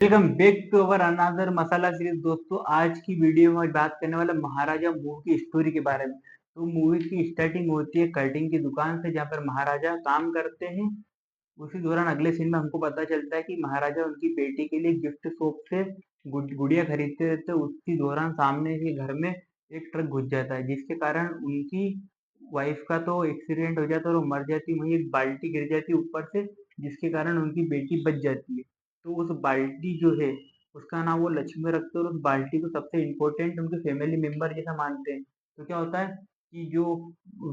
Welcome back to our another masala series. दोस्तों, आज की वीडियो में बात करने वाला महाराजा मूवी की स्टोरी के बारे में। तो मूवी की स्टार्टिंग होती है कटिंग की दुकान से, जहाँ पर महाराजा काम करते हैं। उसी दौरान अगले सीन में हमको पता चलता है कि महाराजा उनकी बेटी के लिए गिफ्ट शॉप से गुड़िया खरीदते रहते हैं। उसी दौरान सामने के घर में एक ट्रक घुस जाता है, जिसके कारण उनकी वाइफ का तो एक्सीडेंट हो जाता है और वो मर जाती है। वहीं एक बाल्टी गिर जाती है ऊपर से, जिसके कारण उनकी बेटी बच जाती है। तो उस बाल्टी जो है, उसका नाम वो लक्ष्मी रखते हैं और उस बाल्टी को सबसे इम्पोर्टेंट उनके फैमिली मेंबर जैसा मानते हैं। तो क्या होता है कि जो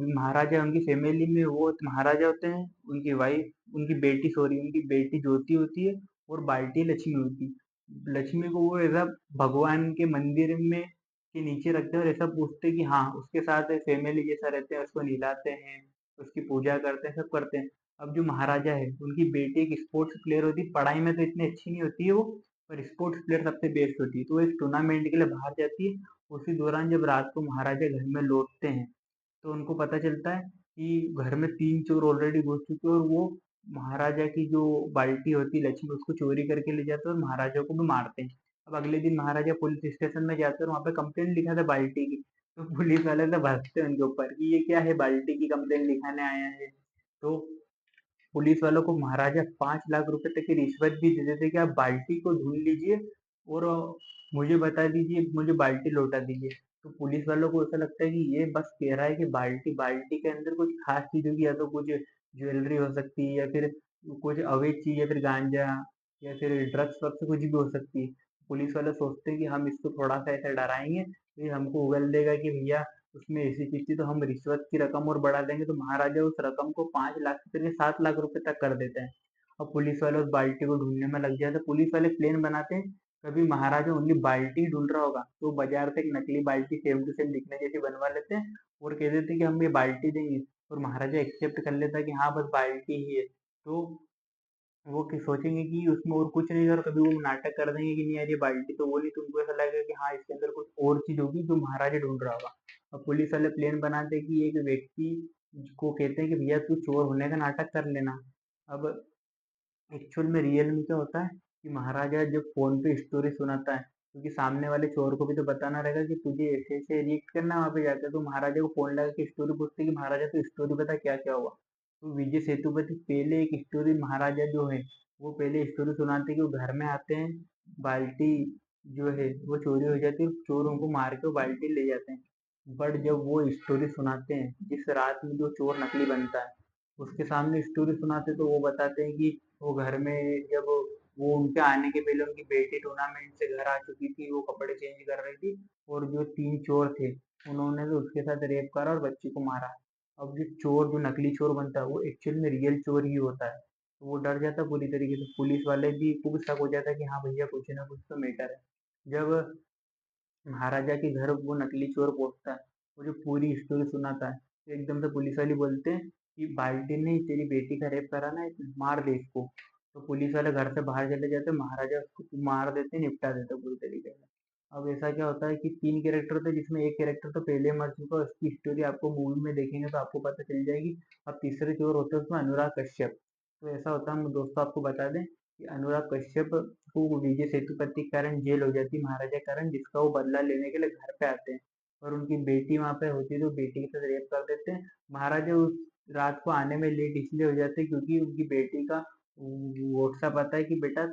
महाराजा उनकी फैमिली में वो महाराजा होते हैं, उनकी वाइफ उनकी बेटी सॉरी उनकी बेटी ज्योति होती है और बाल्टी लक्ष्मी होती है। लक्ष्मी को वो ऐसा भगवान के मंदिर में के नीचे रखते हैं और ऐसा पूछते हैं कि हाँ, उसके साथ फैमिली जैसा रहते हैं, उसको नहलाते हैं, उसकी पूजा करते हैं, सब करते हैं। अब जो महाराजा है, उनकी बेटी एक स्पोर्ट्स प्लेयर होती है। पढ़ाई में तो इतनी अच्छी नहीं होती है वो, पर स्पोर्ट्स प्लेयर सबसे बेस्ट होती है। तो वो एक टूर्नामेंट के लिए बाहर जाती है। उसी दौरान जब रात को महाराजा घर में लौटते हैं, तो उनको पता चलता है कि घर में 3 चोर ऑलरेडी घुस चुके हैं और वो महाराजा की जो बाल्टी होती है लक्ष्मी, उसको चोरी करके ले जाते हैं और महाराजा को भी मारते हैं। अब अगले दिन महाराजा पुलिस स्टेशन में जाते हैं और वहाँ पे कंप्लेंट लिखा था बाल्टी की। तो पुलिस वाले तो भगते हैं उनके ऊपर कि ये क्या है, बाल्टी की कंप्लेंट लिखाने आया है। तो पुलिस वालों को महाराजा 5 लाख रुपए तक की रिश्वत भी दे देते कि आप बाल्टी को ढूंढ लीजिए और मुझे बता दीजिए, मुझे बाल्टी लौटा दीजिए। तो पुलिस वालों को ऐसा लगता है कि ये बस कह रहा है कि बाल्टी बाल्टी के अंदर कुछ खास चीज होगी, या तो कुछ ज्वेलरी हो सकती है, या फिर कुछ अवैध चीज, या फिर गांजा, या फिर ड्रग्स वग्स कुछ भी हो सकती है। पुलिस वाले सोचते हैं कि हम इसको थोड़ा सा ऐसा डराएंगे तो ये हमको उगल देगा कि भैया उसमें ऐसी चीज थी, तो हम रिश्वत की रकम और बढ़ा देंगे। तो महाराजा उस रकम को 5 लाख से लेकर 7 लाख रुपए तक कर देते हैं। और पुलिस वाले उस बाल्टी को ढूंढने में लग जाते हैं। पुलिस वाले प्लान बनाते हैं, कभी महाराजा ओनली बाल्टी ही ढूंढ रहा होगा तो बाजार से एक नकली बाल्टी सेम टू सेम दिखने जैसी बनवा लेते हैं और कह देते हैं कि हम ये बाल्टी देंगे। और महाराजा एक्सेप्ट कर लेता है कि हाँ, बस बाल्टी ही है। तो वो सोचेंगे कि उसमें और कुछ नहीं, और कभी वो नाटक कर देंगे कि नहीं यार ये बाल्टी तो वो नहीं, तुमको ऐसा लगेगा कि हाँ, इसके अंदर कुछ और चीज होगी जो महाराजा ढूंढ रहा होगा। अब पुलिस वाले प्लान बनाते हैं कि एक व्यक्ति को कहते हैं कि भैया तू चोर होने का नाटक कर लेना। अब एक्चुअल में रियल में क्या होता है कि महाराजा जब फोन पे स्टोरी सुनाता है, क्योंकि सामने वाले चोर को भी तो बताना रहेगा कि तुझे ऐसे ऐसे रिएक्ट करना है वहां पे जाकर, तो महाराजा को फोन लगा के स्टोरी पूछते कि महाराजा तो स्टोरी बता क्या क्या हुआ। तो विजय सेतुपति पहले एक स्टोरी, महाराजा जो है वो पहले स्टोरी सुनाते कि वो घर में आते हैं, बाल्टी जो है वो चोरी हो जाती है, चोर उनको मार के वो बाल्टी ले जाते हैं। बट जब वो स्टोरी सुनाते हैं जिस रात में जो चोर नकली बनता है, उसके सामने स्टोरी सुनाते तो वो बताते हैं कि वो घर में जब वो उनके आने के पहले उनकी बेटी टूर्नामेंट से घर आ चुकी थी, वो कपड़े चेंज कर रही थी और जो 3 चोर थे उन्होंने तो उसके साथ रेप करा और बच्ची को मारा। अब जो चोर, जो नकली चोर बनता है, वो एक्चुअल में रियल चोर ही होता है। तो वो डर जाता है पूरी तरीके से। पुलिस वाले भी को भी शक हो जाता है कि हाँ भैया, कुछ ना कुछ तो मैटर है। जब महाराजा के घर वो नकली चोर पहुंचता है, वो जो पूरी स्टोरी सुनाता है, तो एकदम से पुलिस वाले बोलते हैं कि बाल्टी ने तेरी बेटी का रेप करा ना, मार दे इसको। तो पुलिस वाले घर से बाहर चले जाते हैं, महाराजा उसको मार देते, निपटा देते पूरी तरीके से। अब ऐसा क्या होता है कि 3 कैरेक्टर होते हैं, जिसमें एक कैरेक्टर तो पहले मर चुका है, उसकी स्टोरी आपको मूवी में देखेंगे तो आपको पता चल जाएगी। अब तीसरे चोर होते हैं उसमें अनुराग कश्यप। तो ऐसा होता है, हम दोस्तों आपको बता दें कि अनुराग कश्यप को विजय सेतुपति के कारण जेल हो जाती है, महाराजा के कारण, जिसका वो बदला लेने के लिए घर पे आते हैं। और उनकी बेटी वहां पे होती है तो बेटी के साथ रेप कर देते हैं। महाराजा उस रात को आने में लेट इसलिए हो जाते हैं क्योंकि उनकी बेटी का व्हाट्सएप आता है कि बेटा,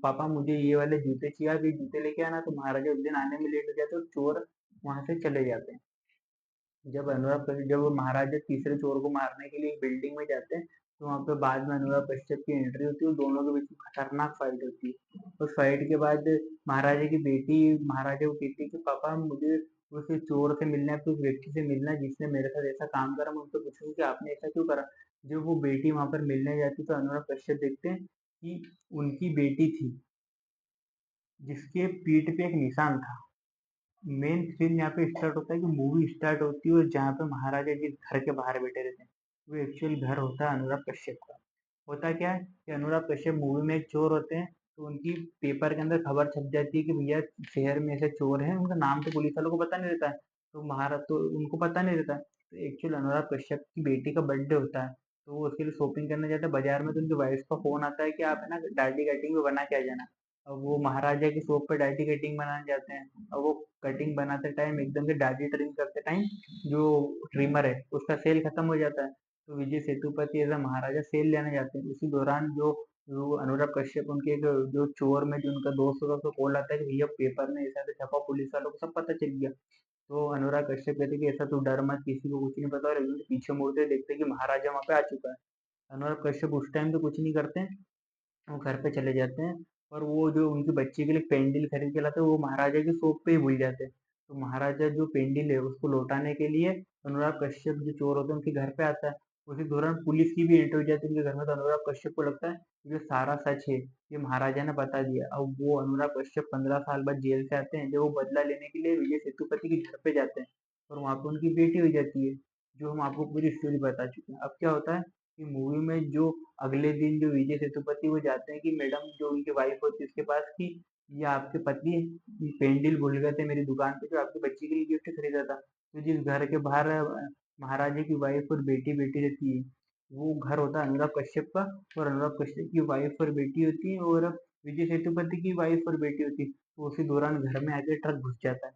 पापा मुझे ये वाले जूते चाहिए, आप ये जूते लेके आना। तो महाराजा उस दिन आने में लेट हो जाते हैं और चोर वहां से चले जाते हैं। जब महाराजा तीसरे चोर को मारने के लिए बिल्डिंग में जाते हैं, तो वहां पे बाद में अनुराग कश्यप की एंट्री होती है और दोनों के बीच में खतरनाक फाइट होती है। उस फाइट के बाद महाराजा की बेटी महाराजा को कहती है कि पापा, मुझे उस चोर से मिलना है, तो उस व्यक्ति से मिलना है जिसने मेरे साथ ऐसा काम करा। मैं उनसे पूछूंगी कि आपने ऐसा क्यों करा। जब वो बेटी वहां पर मिलने जाती तो अनुराग कश्यप देखते हैं कि उनकी बेटी थी, जिसके पीठ पे एक निशान था। मेन सीन यहाँ पे स्टार्ट होता है कि मूवी स्टार्ट होती है और जहाँ पे महाराजा जिस घर के बाहर बैठे रहते हैं, वो एक्चुअल घर होता है अनुराग कश्यप का। होता क्या है कि अनुराग कश्यप मूवी में एक चोर होते हैं, तो उनकी पेपर के अंदर खबर छप जाती है कि भैया शहर में ऐसे चोर हैं, उनका नाम तो पुलिस वालों को पता नहीं रहता है। तो महाराज तो उनको पता नहीं रहता है। तो एक्चुअल अनुराग कश्यप की बेटी का बर्थडे होता है, तो वो उसके लिए शॉपिंग करने जाता है बाजार में। तो उनकी वाइफ का फोन आता है कि आप है ना दाढ़ी कटिंग में बना के आ जाना। अब वो महाराजा की शॉप पे दाढ़ी कटिंग बनाने जाते हैं। अब वो कटिंग बनाते टाइम एकदम से दाढ़ी ट्रिम करते टाइम जो ट्रिमर है उसका सेल खत्म हो जाता है। तो विजय सेतुपति एज अ महाराजा सेल लेने जाते हैं। उसी दौरान जो अनुराग कश्यप उनके एक जो चोर में जो उनका दोस्त होता है उसको कॉल आता है कि भैया पेपर में ऐसा ऐसा छपा, पुलिस वालों को सब पता चल गया। तो अनुराग कश्यप कहते हैं कि ऐसा तू डर मत, किसी को कुछ नहीं पता, और एकदम से पीछे मुड़ते देखते हैं कि महाराजा वहां पे आ चुका है। अनुराग कश्यप उस टाइम तो कुछ नहीं करते हैं, वो घर पे चले जाते हैं। और वो जो उनकी बच्ची के लिए पेंडिल खरीद के लाते हैं वो महाराजा की शॉप पे ही भूल जाते हैं। तो महाराजा जो पेंडिल है उसको लौटाने के लिए अनुराग कश्यप जो चोर होते हैं उनके घर पे आता है। उसी दौरान पुलिस की भी एंट्री हो जाती है उनके घर में। तो अनुराग कश्यप को लगता है कि जो सारा सच है ये महाराजा ने बता दिया। अब वो अनुराग कश्यप 15 साल बाद जेल से आते हैं, जब वो बदला लेने के लिए विजय सेतुपति के घर पे जाते हैं। और वहां पे उनकी बेटी हो जाती है, जो हम आपको पूरी स्टोरी बता चुके हैं। अब क्या होता है कि मूवी में जो अगले दिन जो विजय सेतुपति वो जाते हैं कि मैडम जो उनकी वाइफ होती है उसके पास कि ये आपके पति पेंडिल भूल गए थे मेरी दुकान पे जो आपकी बच्ची के लिए गिफ्ट खरीदा था। तो जिस घर के बाहर महाराजा की वाइफ और बेटी बेटी रहती है वो घर होता है अनुराग कश्यप का। और अनुराग कश्यप की वाइफ और बेटी होती है और विजय सेतुपति की वाइफ और बेटी होती है। तो उसी दौरान घर में आके ट्रक घुस जाता है।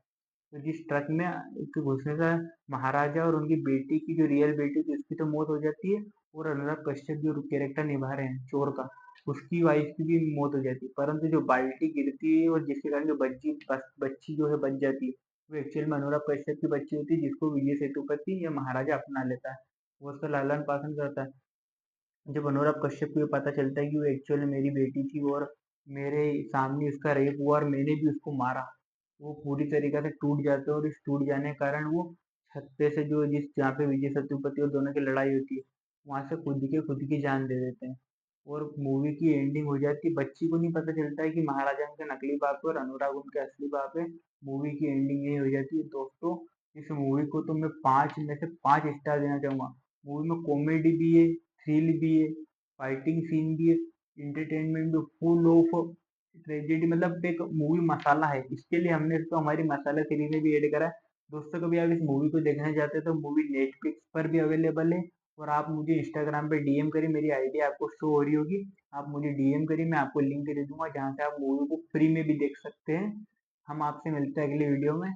तो जिस ट्रक में के घुसने से महाराजा और उनकी बेटी की जो रियल बेटी थी उसकी तो मौत हो जाती है। और अनुराग कश्यप जो कैरेक्टर निभा रहे हैं चोर का, उसकी वाइफ की भी मौत हो जाती है। परंतु जो बाल्टी गिरती है और जिसके कारण जो बच्ची जो है बच जाती है, वो एक्चुअल में अनुराग कश्यप की बच्ची होती है जिसको विजय सेतुपति या महाराजा अपना लेता है। वो उसका लालन पालन करता है। जब अनुराग कश्यप को ये पता चलता है कि वो एक्चुअल में मेरी बेटी थी और मेरे सामने उसका रेप हुआ और मैंने भी उसको मारा, वो पूरी तरीके से टूट जाते हैं। और इस टूट जाने के कारण वो छत पे से जो जिस जहाँ पे विजय सेतुपति और दोनों की लड़ाई होती है वहां से खुद की जान दे देते हैं। और मूवी की एंडिंग हो जाती है। बच्ची को नहीं पता चलता है कि महाराजा उनके नकली बाप है और अनुराग उनके असली बाप है। मूवी की एंडिंग यही हो जाती है। दोस्तों इस मूवी को तो मैं 5 में से 5 स्टार देना चाहूंगा। मूवी में कॉमेडी भी है, थ्रिल भी है, फाइटिंग सीन भी है, इंटरटेनमेंट भी, फुल ऑफ ट्रेजेडी, मतलब एक मूवी मसाला है। इसके लिए हमने इसको हमारी मसाला सीरीज में भी ऐड करा है। दोस्तों कभी आप इस मूवी को देखने जाते हैं तो मूवी नेटफ्लिक्स पर भी अवेलेबल है। और आप मुझे इंस्टाग्राम पे डीएम करिए, मेरी आईडी आपको शो हो रही होगी। आप मुझे डीएम करिए, मैं आपको लिंक दे दूंगा जहाँ से आप मूवी को फ्री में भी देख सकते हैं। हम आपसे मिलते हैं अगली वीडियो में।